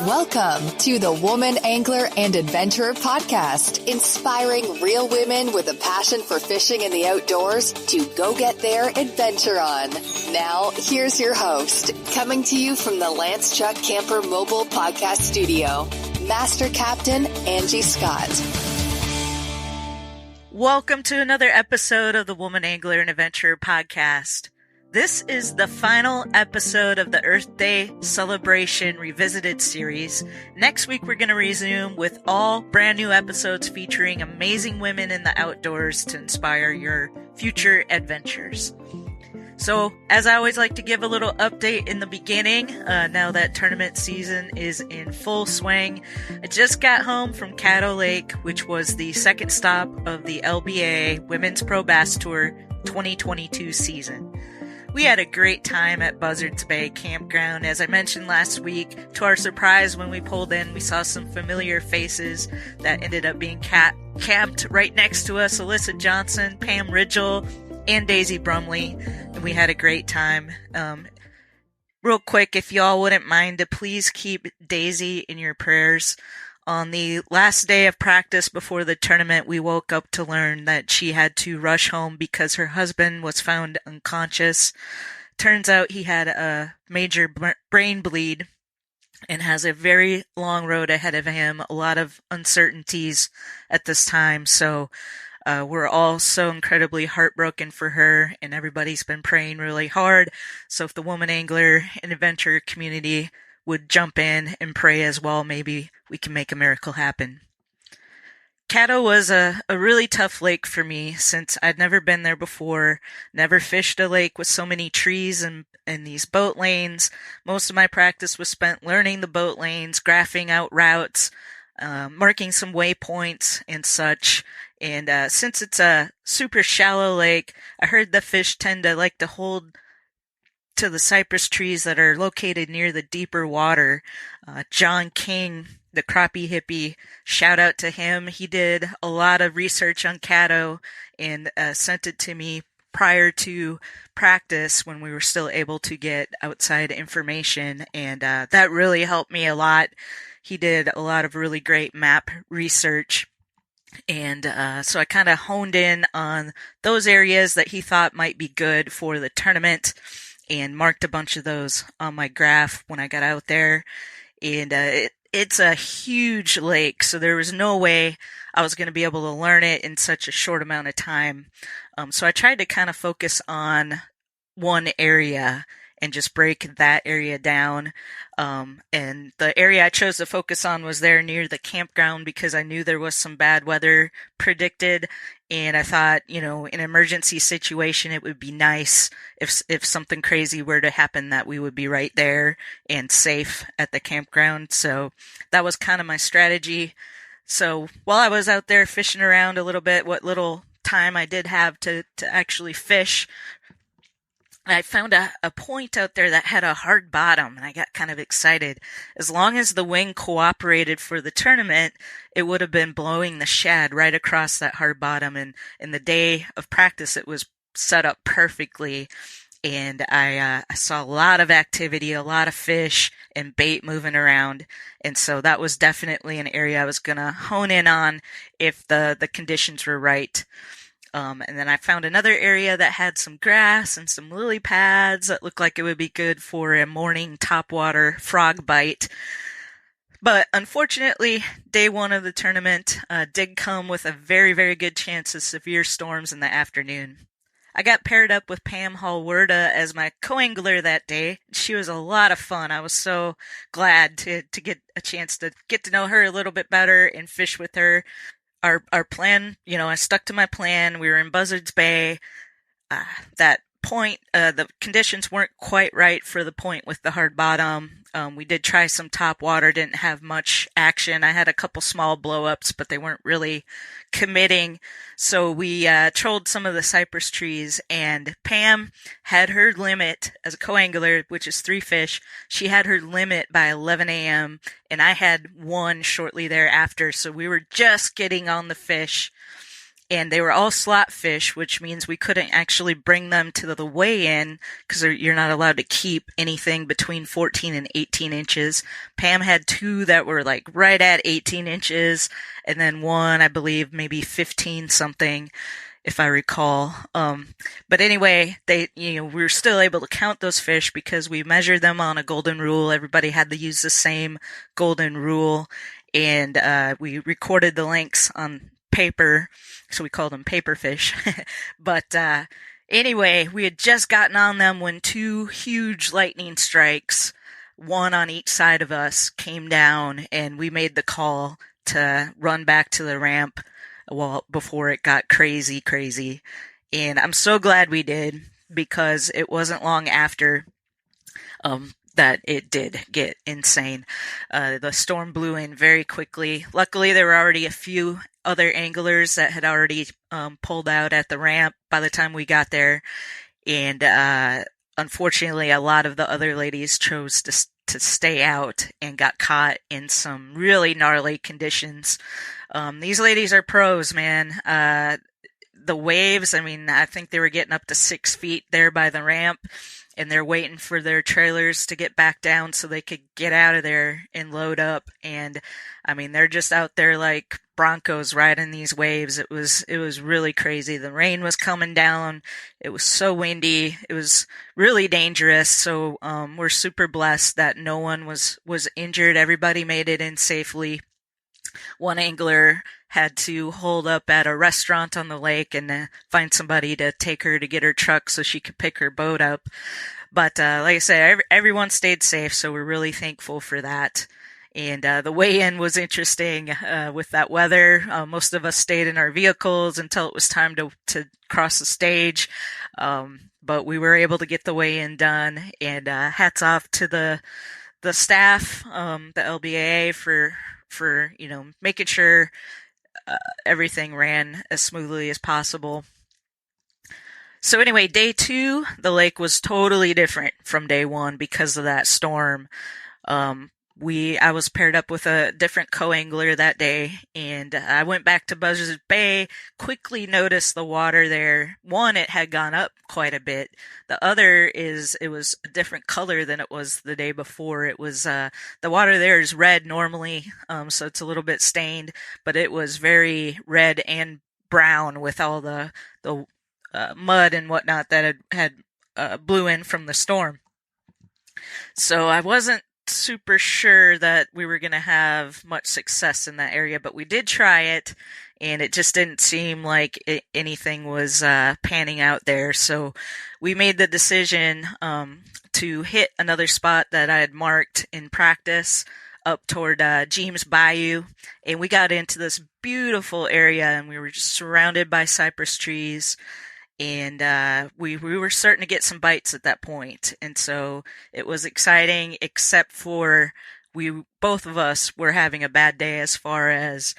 Welcome to the Woman Angler and Adventurer podcast, inspiring real women with a passion for fishing in the outdoors to go get their adventure on. Now, here's your host, coming to you from the Lance Chuck Camper Mobile Podcast Studio, Master Captain Angie Scott. Welcome to another episode of the Woman Angler and Adventurer podcast. This is the final episode of the Earth Day Celebration Revisited series. Next week, we're going to resume with all brand new episodes featuring amazing women in the outdoors to inspire your future adventures. So, as I always like to give a little update in the beginning, now that tournament season is in full swing. I just got home from Caddo Lake, which was the second stop of the LBA Women's Pro Bass Tour 2022 season. We had a great time at Buzzards Bay Campground. As I mentioned last week, to our surprise, when we pulled in, we saw some familiar faces that ended up being camped right next to us. Alyssa Johnson, Pam Ridgel, and Daisy Brumley. And we had a great time. Real quick, if y'all wouldn't mind to please keep Daisy in your prayers. On the last day of practice before the tournament, we woke up to learn that she had to rush home because her husband was found unconscious. Turns out he had a major brain bleed and has a very long road ahead of him, a lot of uncertainties at this time. So we're all so incredibly heartbroken for her, and everybody's been praying really hard. So if the Woman Angler and Adventurer community would jump in and pray as well, maybe we can make a miracle happen. Caddo was a really tough lake for me since I'd never been there before, never fished a lake with so many trees and these boat lanes. Most of my practice was spent learning the boat lanes, graphing out routes, marking some waypoints and such. And since it's a super shallow lake, I heard the fish tend to like to hold to the cypress trees that are located near the deeper water. John King, the crappie hippie, shout out to him. He did a lot of research on Caddo and sent it to me prior to practice when we were still able to get outside information, and that really helped me a lot. He did a lot of really great map research. And so I kind of honed in on those areas that he thought might be good for the tournament and marked a bunch of those on my graph when I got out there. And it's a huge lake, so there was no way I was going to be able to learn it in such a short amount of time. So I tried to kind of focus on one area and just break that area down. And the area I chose to focus on was there near the campground because I knew there was some bad weather predicted. And I thought, in an emergency situation, it would be nice if something crazy were to happen that we would be right there and safe at the campground. So that was kind of my strategy. So while I was out there fishing around a little bit, what little time I did have to actually fish, I found a point out there that had a hard bottom, and I got kind of excited. As long as the wind cooperated for the tournament, it would have been blowing the shad right across that hard bottom, and in the day of practice, it was set up perfectly, and I saw a lot of activity, a lot of fish, and bait moving around, and so that was definitely an area I was going to hone in on if the conditions were right. And then I found another area that had some grass and some lily pads that looked like it would be good for a morning topwater frog bite. But unfortunately, day one of the tournament did come with a very, very good chance of severe storms in the afternoon. I got paired up with Pam Hallwerda as my co-angler that day. She was a lot of fun. I was so glad to get a chance to get to know her a little bit better and fish with her. Our plan, I stuck to my plan. We were in Buzzards Bay. That point, the conditions weren't quite right for the point with the hard bottom. We did try some top water, didn't have much action. I had a couple small blow-ups, but they weren't really committing. So we trolled some of the cypress trees, and Pam had her limit as a co-angler, which is 3 fish. She had her limit by 11 a.m., and I had 1 shortly thereafter. So we were just getting on the fish. and they were all slot fish, which means we couldn't actually bring them to the weigh-in because you're not allowed to keep anything between 14 and 18 inches. Pam had 2 that were like right at 18 inches, and then 1, I believe, maybe 15 something, if I recall. But anyway, we were still able to count those fish because we measured them on a golden rule. Everybody had to use the same golden rule, and we recorded the lengths on paper, so we called them paper fish. But anyway, we had just gotten on them when 2 huge lightning strikes, one on each side of us, came down, and we made the call to run back to the ramp before it got crazy. And I'm so glad we did, because it wasn't long after that it did get insane. The storm blew in very quickly. Luckily, there were already a few other anglers that had already pulled out at the ramp by the time we got there. And unfortunately, a lot of the other ladies chose to stay out and got caught in some really gnarly conditions. These ladies are pros, man. The waves, I think they were getting up to 6 feet there by the ramp, and they're waiting for their trailers to get back down so they could get out of there and load up. And they're just out there like broncos riding these waves. It was really crazy. The rain was coming down. It was so windy. It was really dangerous. So we're super blessed that no one was injured. Everybody made it in safely. One angler had to hold up at a restaurant on the lake and find somebody to take her to get her truck so she could pick her boat up. But like I said, everyone stayed safe, so we're really thankful for that. And the weigh-in was interesting with that weather. Most of us stayed in our vehicles until it was time to cross the stage. But we were able to get the weigh-in done. And hats off to the staff, the LBAA, for making sure everything ran as smoothly as possible. So anyway, day 2, the lake was totally different from day 1 because of that storm. I was paired up with a different co-angler that day, and I went back to Buzzards Bay, quickly noticed the water there. One, it had gone up quite a bit. The other is it was a different color than it was the day before. It was, the water there is red normally, so it's a little bit stained, but it was very red and brown with all the mud and whatnot that had blew in from the storm. So I wasn't super sure that we were going to have much success in that area, but we did try it, and it just didn't seem like anything was panning out there. So we made the decision to hit another spot that I had marked in practice up toward James Bayou, and we got into this beautiful area, and we were just surrounded by cypress trees. And we were starting to get some bites at that point. And so it was exciting, except for both of us were having a bad day as far as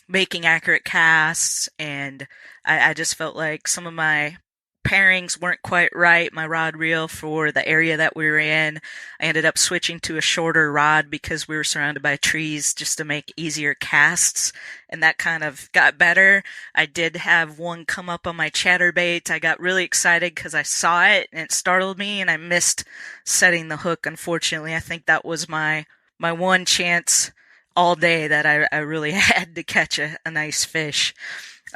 making accurate casts. And I just felt like some of my pairings weren't quite right, my rod reel for the area that we were in. I ended up switching to a shorter rod because we were surrounded by trees just to make easier casts, and that kind of got better. I did have one come up on my chatterbait. I got really excited because I saw it and it startled me, and I missed setting the hook, unfortunately. I think that was my one chance all day that I really had to catch a nice fish.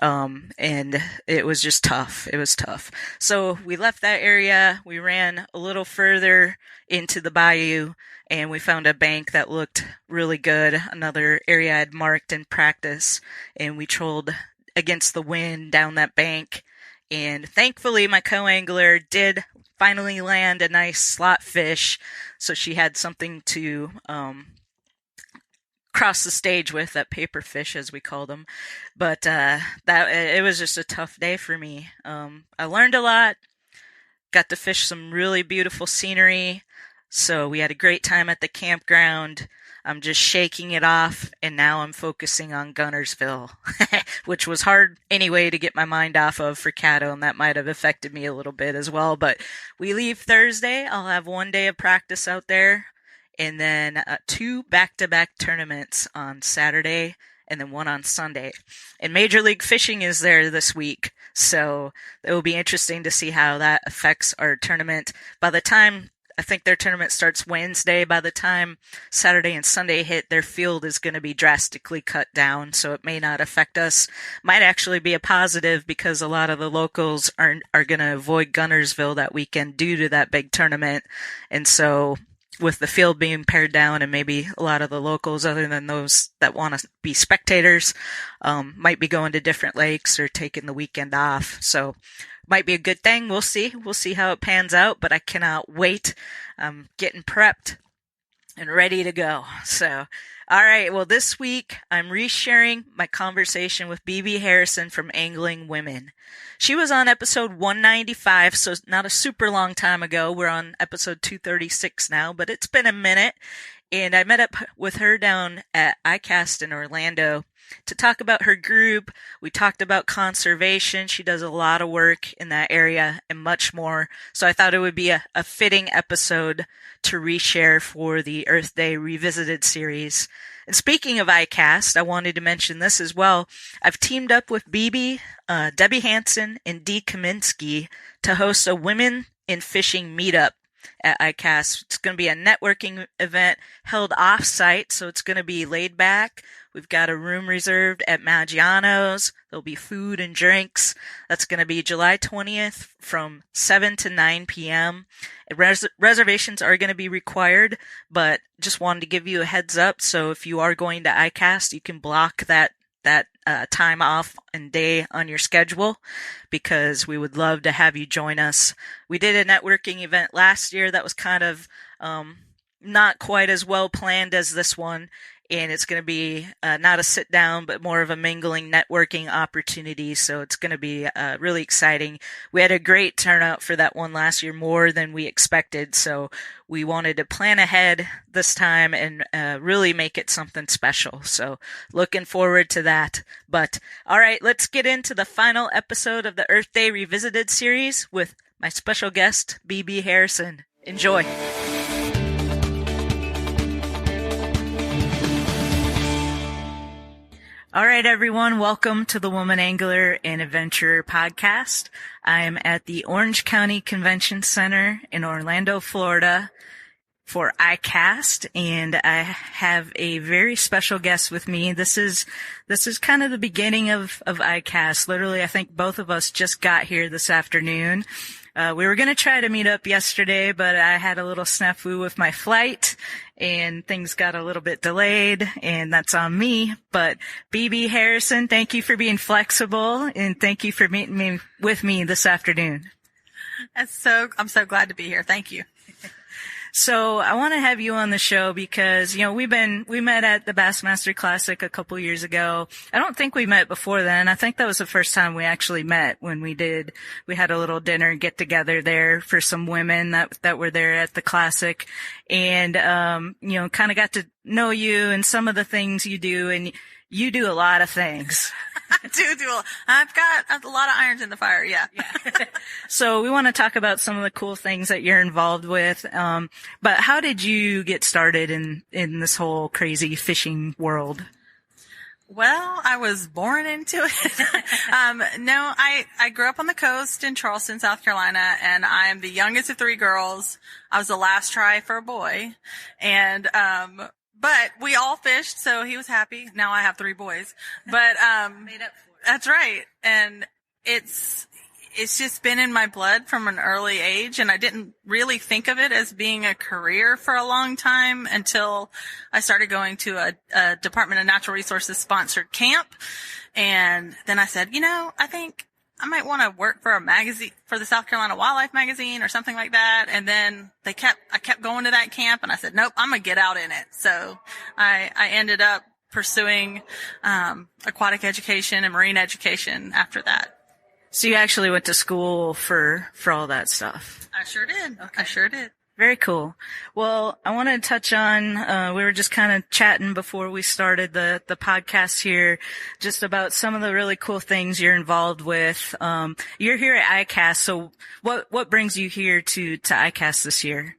And it was just tough. It was tough. So we left that area. We ran a little further into the bayou, and we found a bank that looked really good. Another area I'd marked in practice, and we trolled against the wind down that bank. And thankfully, my co-angler did finally land a nice slot fish, so she had something to cross the stage with, that paper fish as we call them. But that it was just a tough day for me. I learned a lot, got to fish some really beautiful scenery, so we had a great time at the campground. I'm just shaking it off, and now I'm focusing on Gunnersville, which was hard anyway to get my mind off of for Caddo, and that might have affected me a little bit as well. But we leave Thursday. I'll have one day of practice out there, and then 2 back-to-back tournaments on Saturday and then one on Sunday. And Major League Fishing is there this week, so it will be interesting to see how that affects our tournament. By the time I think their tournament starts Wednesday. By the time Saturday and Sunday hit, their field is going to be drastically cut down, so it may not affect us. Might actually be a positive because a lot of the locals are going to avoid Gunnersville that weekend due to that big tournament. And so with the field being pared down and maybe a lot of the locals, other than those that want to be spectators, might be going to different lakes or taking the weekend off. So might be a good thing. We'll see. We'll see how it pans out, but I cannot wait. I'm getting prepped and ready to go. So, all right. Well, this week I'm resharing my conversation with Bebe Harrison from Angling Women. She was on episode 195, so not a super long time ago. We're on episode 236 now, but it's been a minute. And I met up with her down at ICAST in Orlando to talk about her group. We talked about conservation. She does a lot of work in that area and much more. So I thought it would be a fitting episode to reshare for the Earth Day Revisited series. And speaking of ICAST, I wanted to mention this as well. I've teamed up with Bebe, Debbie Hansen, and Dee Kaminsky to host a Women in Fishing meetup at ICAST. It's going to be a networking event held off-site, so it's going to be laid back. We've got a room reserved at Maggiano's. There'll be food and drinks. That's going to be July 20th from 7 to 9 p.m. Reservations are going to be required, but just wanted to give you a heads up. So if you are going to ICAST, you can block that time off and day on your schedule, because we would love to have you join us. We did a networking event last year that was kind of not quite as well planned as this one, and it's going to be not a sit down, but more of a mingling networking opportunity. So it's going to be really exciting. We had a great turnout for that one last year, more than we expected. So we wanted to plan ahead this time and really make it something special. So looking forward to that. But all right, let's get into the final episode of the Earth Day Revisited series with my special guest, Bebe Harrison. Enjoy. All right, everyone. Welcome to the Woman Angler and Adventurer podcast. I am at the Orange County Convention Center in Orlando, Florida for ICAST, and I have a very special guest with me. This is kind of the beginning of ICAST. Literally, I think both of us just got here this afternoon. We were going to try to meet up yesterday, but I had a little snafu with my flight and things got a little bit delayed, and that's on me. But Bebe Harrison, thank you for being flexible, and thank you for meeting with me this afternoon. I'm so glad to be here. Thank you. So I want to have you on the show because, we met at the Bassmaster Classic a couple years ago. I don't think we met before then. I think that was the first time we actually met when we had a little dinner get together there for some women that were there at the Classic, and, kind of got to know you and some of the things you do, and you do a lot of things. I do. I've got a lot of irons in the fire. Yeah. So we want to talk about some of the cool things that you're involved with. But how did you get started in this whole crazy fishing world? Well, I was born into it. No, I grew up on the coast in Charleston, South Carolina, and I'm the youngest of three girls. I was the last try for a boy, and, but we all fished, so he was happy. Now I have three boys, but, Made up for it. That's right. And it's just been in my blood from an early age, and I didn't really think of it as being a career for a long time until I started going to a Department of Natural Resources sponsored camp. And then I said, I think I might want to work for a magazine, for the South Carolina Wildlife Magazine or something like that. And then I kept going to that camp, and I said, nope, I'm going to get out in it. So I ended up pursuing aquatic education and marine education after that. So you actually went to school for all that stuff? I sure did. Okay. I sure did. Very cool. Well, I want to touch on, we were just kind of chatting before we started the podcast here, just about some of the really cool things you're involved with. You're here at ICAST, so what brings you here to ICAST this year?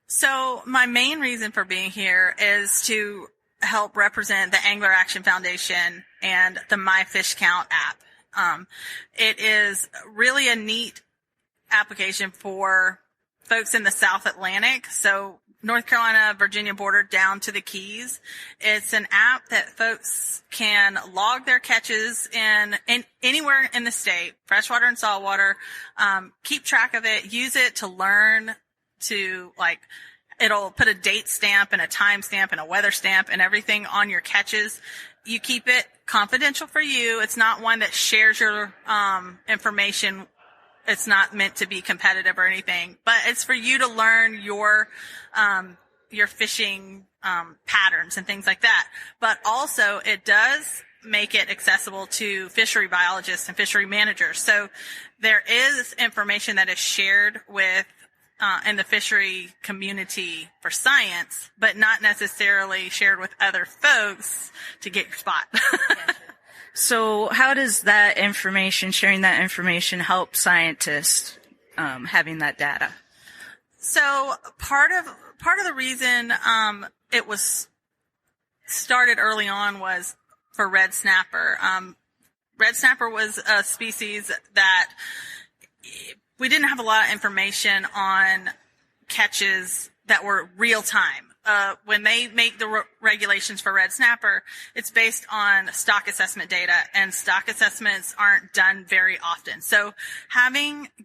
So my main reason for being here is to help represent the Angler Action Foundation and the My Fish Count app. It is really a neat application for folks in the South Atlantic. So North Carolina, Virginia border down to the Keys. It's an app that folks can log their catches in anywhere in the state, freshwater and saltwater, keep track of it, use it to learn to it'll put a date stamp and a time stamp and a weather stamp and everything on your catches. You keep it confidential for you. It's not one that shares your information. It's not meant to be competitive or anything, but it's for you to learn your fishing patterns and things like that. But also it does make it accessible to fishery biologists and fishery managers. So there is information that is shared with in the fishery community for science, but not necessarily shared with other folks to get your spot. So how does that information, sharing that information, help scientists having that data? So part of the reason it was started early on was for red snapper. Red snapper was a species that we didn't have a lot of information on catches that were real time. When they make the regulations for red snapper, it's based on stock assessment data, and stock assessments aren't done very often. So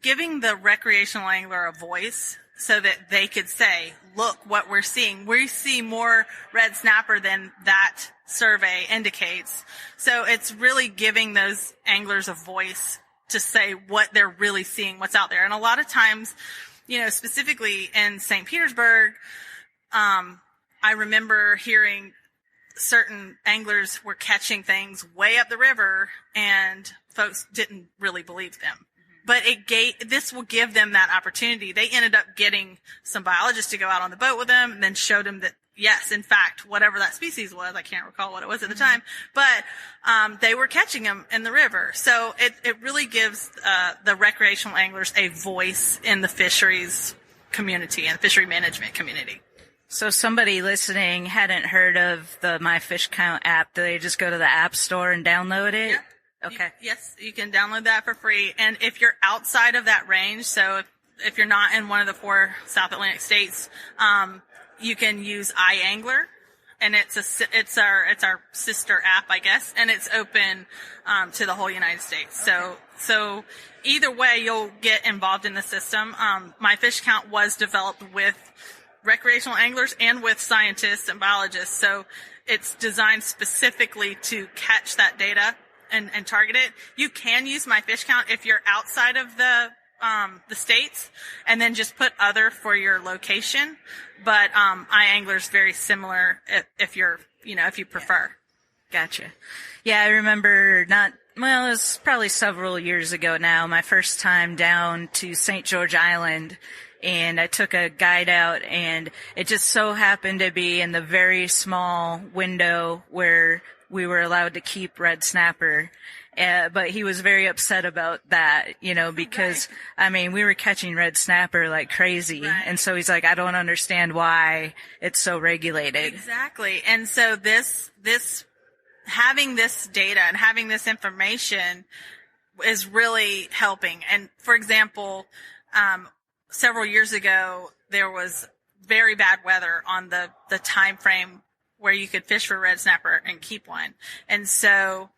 giving the recreational angler a voice so that they could say, look what we're seeing. We see more red snapper than that survey indicates. So it's really giving those anglers a voice to say what they're really seeing, what's out there. And a lot of times, specifically in St. Petersburg, I remember hearing certain anglers were catching things way up the river and folks didn't really believe them. But this will give them that opportunity. They ended up getting some biologists to go out on the boat with them and then showed them that, yes, in fact, whatever that species was, I can't recall what it was at the time, but they were catching them in the river. So it really gives the recreational anglers a voice in the fisheries community and fishery management community. So somebody listening hadn't heard of the My Fish Count app. Do they just go to the App Store and download it? Yeah. Okay. Yes, you can download that for free. And if you're outside of that range, so if you're not in one of the 4 South Atlantic states, you can use iAngler, and it's our sister app, I guess, and it's open to the whole United States. So either way, you'll get involved in the system. My Fish Count was developed with recreational anglers and with scientists and biologists, so it's designed specifically to catch that data and target it. You can use My Fish Count if you're outside of the states, and then just put other for your location. But iAngler's very similar if you prefer. Gotcha. Yeah, I remember it was probably several years ago now, my first time down to St. George Island, and I took a guide out, and it just so happened to be in the very small window where we were allowed to keep red snapper. But he was very upset about that, because, right. We were catching red snapper like crazy. Right. And so he's like, I don't understand why it's so regulated. Exactly. And so having this data and having this information is really helping. And for example, several years ago, there was very bad weather on the time frame where you could fish for red snapper and keep one. And so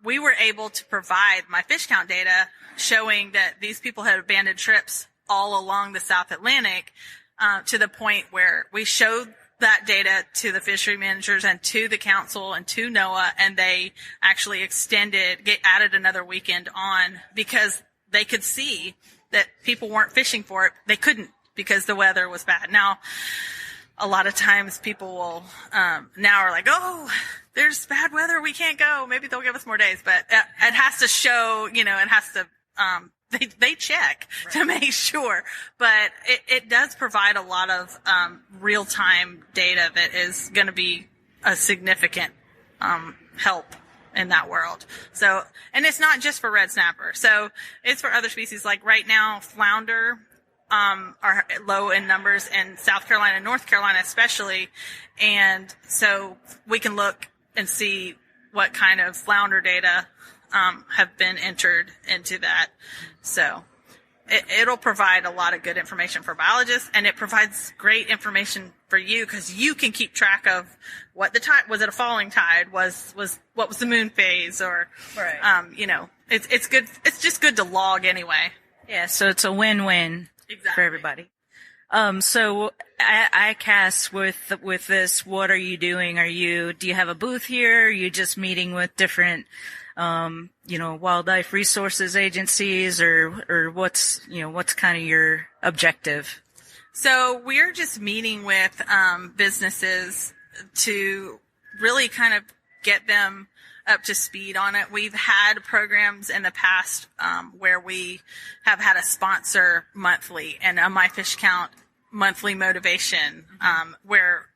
we were able to provide My Fish Count data showing that these people had abandoned trips all along the South Atlantic, to the point where we showed that data to the fishery managers and to the council and to NOAA, and they actually added another weekend on because they could see that people weren't fishing for it. They couldn't because the weather was bad. Now, a lot of times people will now are like, oh, there's bad weather, we can't go. Maybe they'll give us more days, but it has to show, it has to, they check right. to make sure. But it does provide a lot of real-time data that is going to be a significant help in that world. So, and it's not just for red snapper. So it's for other species. Like right now, flounder are low in numbers in South Carolina and North Carolina especially. And so we can look and see what kind of flounder data have been entered into that. So it'll provide a lot of good information for biologists, and it provides great information for you because you can keep track of what the tide was. It a falling tide? Was what was the moon phase? Or right. It's good. It's just good to log anyway. Yeah, so it's a win-win Exactly. for everybody. So I cast with this. What are you doing? Do you have a booth here? Are you just meeting with different, wildlife resources agencies, or what's kind of your objective? So we're just meeting with businesses to really kind of get them up to speed on it. We've had programs in the past where we have had a sponsor monthly and a My Fish Count monthly motivation where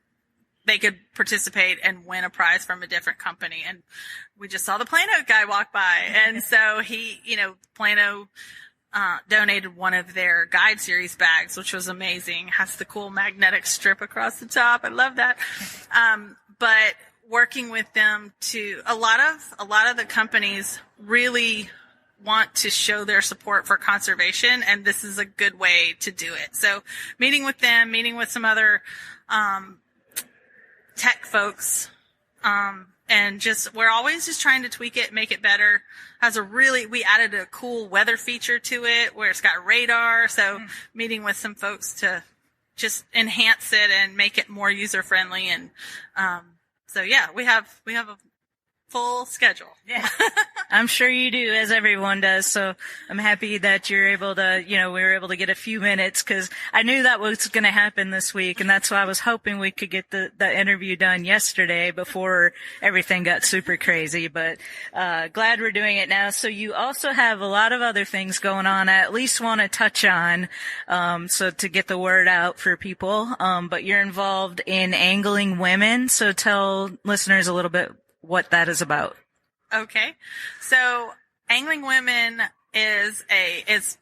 they could participate and win a prize from a different company. And we just saw the Plano guy walk by. And so he, Plano donated one of their guide series bags, which was amazing. Has the cool magnetic strip across the top. I love that. But working with them to a lot of the companies really want to show their support for conservation, and this is a good way to do it. So meeting with them, meeting with some other tech folks, and we're always just trying to tweak it, make it better. We added a cool weather feature to it where it's got radar. So meeting with some folks to just enhance it and make it more user friendly. And so yeah, we have a full schedule. Yeah. I'm sure you do, as everyone does. So I'm happy that you're able to, we were able to get a few minutes, because I knew that was going to happen this week. And that's why I was hoping we could get the interview done yesterday before everything got super crazy. But glad we're doing it now. So you also have a lot of other things going on I at least want to touch on, so to get the word out for people. But you're involved in Angling Women. So tell listeners a little bit what that is about. Okay. So Angling Women is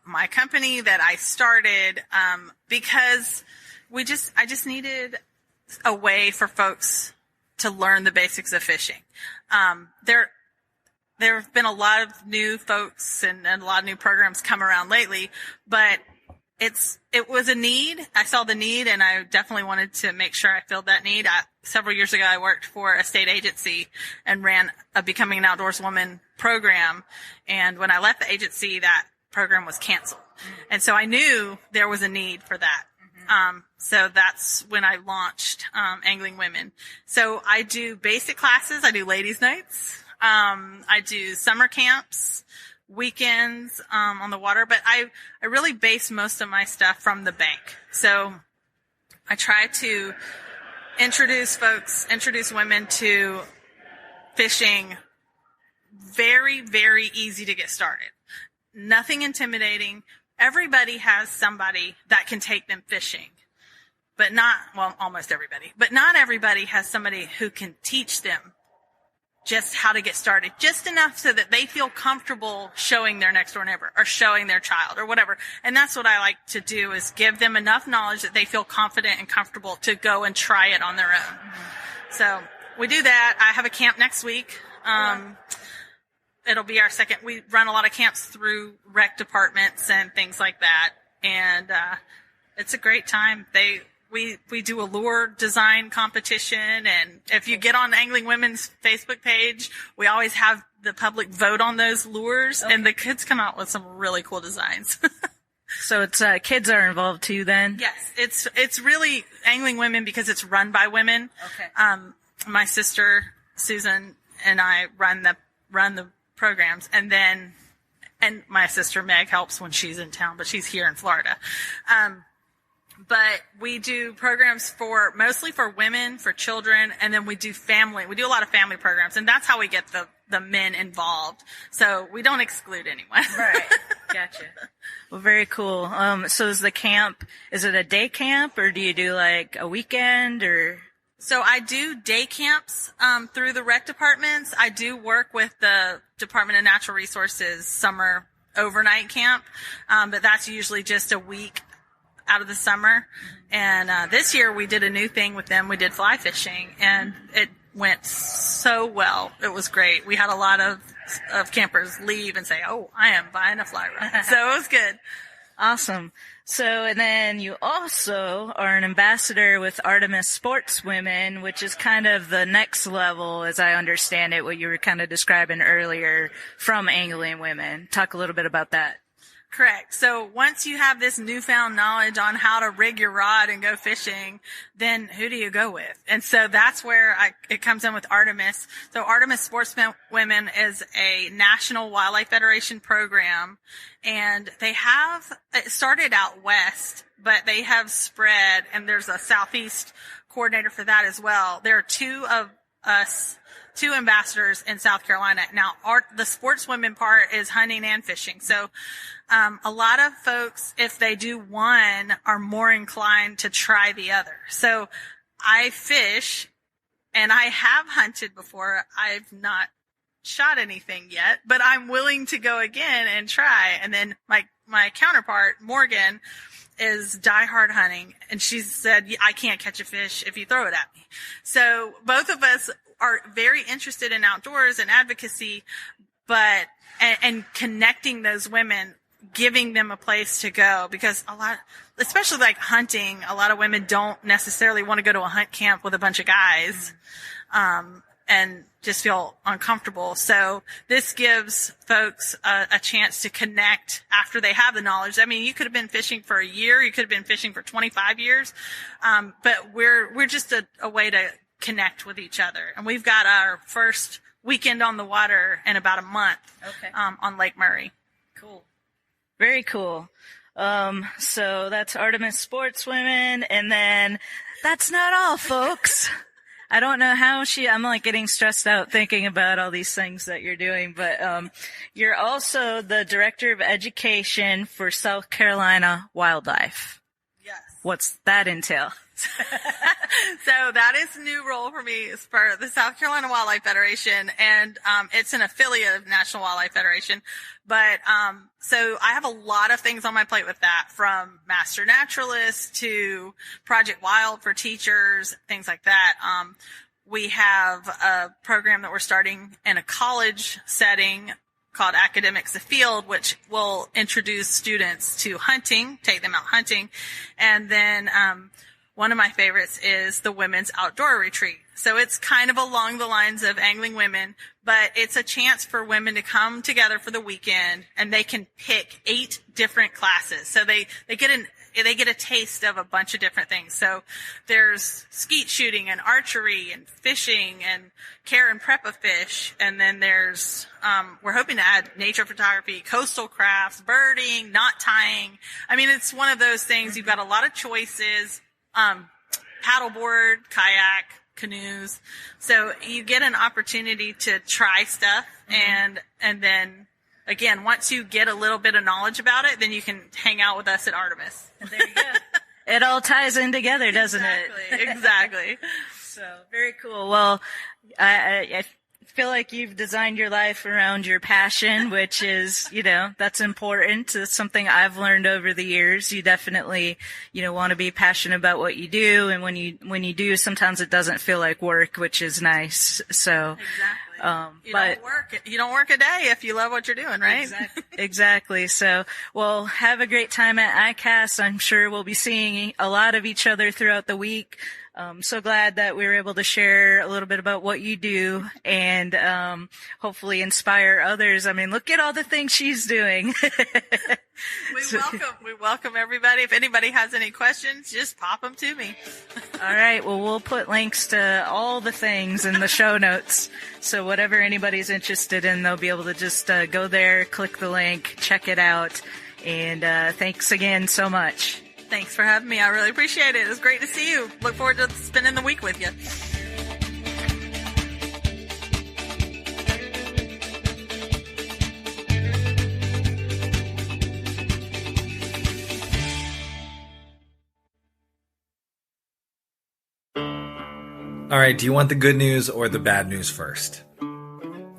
my company that I started, because I just needed a way for folks to learn the basics of fishing. There have been a lot of new folks and a lot of new programs come around lately, but it was a need. I saw the need, and I definitely wanted to make sure I filled that need. Several years ago, I worked for a state agency and ran a Becoming an Outdoors Woman program. And when I left the agency, that program was canceled. And so I knew there was a need for that. So that's when I launched Angling Women. So I do basic classes. I do ladies' nights. I do summer camps, weekends on the water, but I really base most of my stuff from the bank. So I try to introduce women to fishing. Very, very easy to get started. Nothing intimidating. Everybody has somebody that can take them fishing, but almost everybody, but not everybody has somebody who can teach them just how to get started, just enough so that they feel comfortable showing their next door neighbor or showing their child or whatever. And that's what I like to do, is give them enough knowledge that they feel confident and comfortable to go and try it on their own. So we do that. I have a camp next week. It'll be our second. We run a lot of camps through rec departments and things like that. And it's a great time. We do a lure design competition, and if you get on Angling Women's Facebook page, we always have the public vote on those lures, and the kids come out with some really cool designs. So it's kids are involved too then? Yes, it's really Angling Women because it's run by women. Okay. My sister Susan and I run the programs, and my sister Meg helps when she's in town, but she's here in Florida. But we do programs mostly for women, for children, and then we do family. We do a lot of family programs, and that's how we get the men involved. So we don't exclude anyone. Right. Gotcha. Well, very cool. So is it a day camp, or do you do like a weekend, or? So I do day camps through the rec departments. I do work with the Department of Natural Resources summer overnight camp, but that's usually just a week out of the summer. And this year we did a new thing with them. We did fly fishing, and it went so well. It was great. We had a lot of campers leave and say, "Oh, I am buying a fly rod." So it was good. Awesome. So, and then you also are an ambassador with Artemis Sportswomen, which is kind of the next level, as I understand it, what you were kind of describing earlier from angling women. Talk a little bit about that. Correct. So once you have this newfound knowledge on how to rig your rod and go fishing, then who do you go with? And so that's where it comes in with Artemis. So Artemis Sportswomen is a National Wildlife Federation program, and it started out west, but they have spread, and there's a southeast coordinator for that as well. There are two of us, two ambassadors in South Carolina. Now, the sportswomen part is hunting and fishing. So, a lot of folks, if they do one, are more inclined to try the other. So I fish, and I have hunted before. I've not shot anything yet, but I'm willing to go again and try. And then my counterpart, Morgan, is diehard hunting, and she said, I can't catch a fish if you throw it at me. So both of us are very interested in outdoors and advocacy, but and connecting those women, giving them a place to go, because especially like hunting, a lot of women don't necessarily want to go to a hunt camp with a bunch of guys, and just feel uncomfortable. So this gives folks a chance to connect after they have the knowledge. I mean, you could have been fishing for a year, you could have been fishing for 25 years, but we're just a way to connect with each other. And we've got our first weekend on the water in about a month, on Lake Murray. Cool. Very cool. So that's Artemis Sportswomen, and then that's not all, folks. I don't know how I'm like getting stressed out thinking about all these things that you're doing, but you're also the Director of Education for South Carolina Wildlife. Yes. What's that entail? So that is a new role for me. It's for the South Carolina Wildlife Federation, and it's an affiliate of National Wildlife Federation. But so I have a lot of things on my plate with that, from Master Naturalist to Project Wild for teachers, things like that. We have a program that we're starting in a college setting called Academics Afield, which will introduce students to hunting, take them out hunting. And then one of my favorites is the Women's Outdoor Retreat. So it's kind of along the lines of Angling Women, but it's a chance for women to come together for the weekend, and they can pick 8 different classes. So they get a taste of a bunch of different things. So there's skeet shooting and archery and fishing and care and prep of fish. And then there's, we're hoping to add nature photography, coastal crafts, birding, knot tying. I mean, it's one of those things. You've got a lot of choices. Paddleboard, kayak, canoes. So you get an opportunity to try stuff, and then again, once you get a little bit of knowledge about it, then you can hang out with us at Artemis. There you go. It all ties in together, doesn't it? Exactly. So very cool. Well, I feel like you've designed your life around your passion, which is, that's important. It's something I've learned over the years. You definitely, want to be passionate about what you do. And when you do, sometimes it doesn't feel like work, which is nice. So, exactly. You don't work a day if you love what you're doing, right? Exactly. So, well, have a great time at ICAST. I'm sure we'll be seeing a lot of each other throughout the week. So glad that we were able to share a little bit about what you do, and hopefully inspire others. I mean, look at all the things she's doing. We welcome everybody. If anybody has any questions, just pop them to me. All right. Well, we'll put links to all the things in the show notes. So whatever anybody's interested in, they'll be able to just go there, click the link, check it out. And thanks again so much. Thanks for having me. I really appreciate it. It was great to see you. Look forward to spending the week with you. All right, do you want the good news or the bad news first?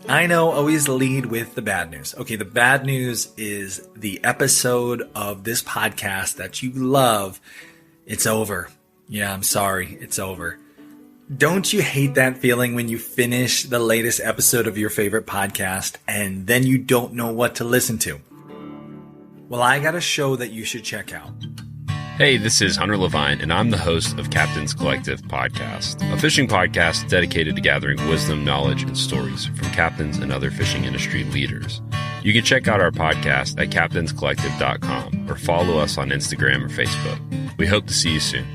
I know, always lead with the bad news. Okay, the bad news is the episode of this podcast that you love, it's over. Yeah, I'm sorry, it's over. Don't you hate that feeling when you finish the latest episode of your favorite podcast and then you don't know what to listen to? Well, I got a show that you should check out. Hey, this is Hunter Levine, and I'm the host of Captain's Collective Podcast, a fishing podcast dedicated to gathering wisdom, knowledge, and stories from captains and other fishing industry leaders. You can check out our podcast at captainscollective.com or follow us on Instagram or Facebook. We hope to see you soon.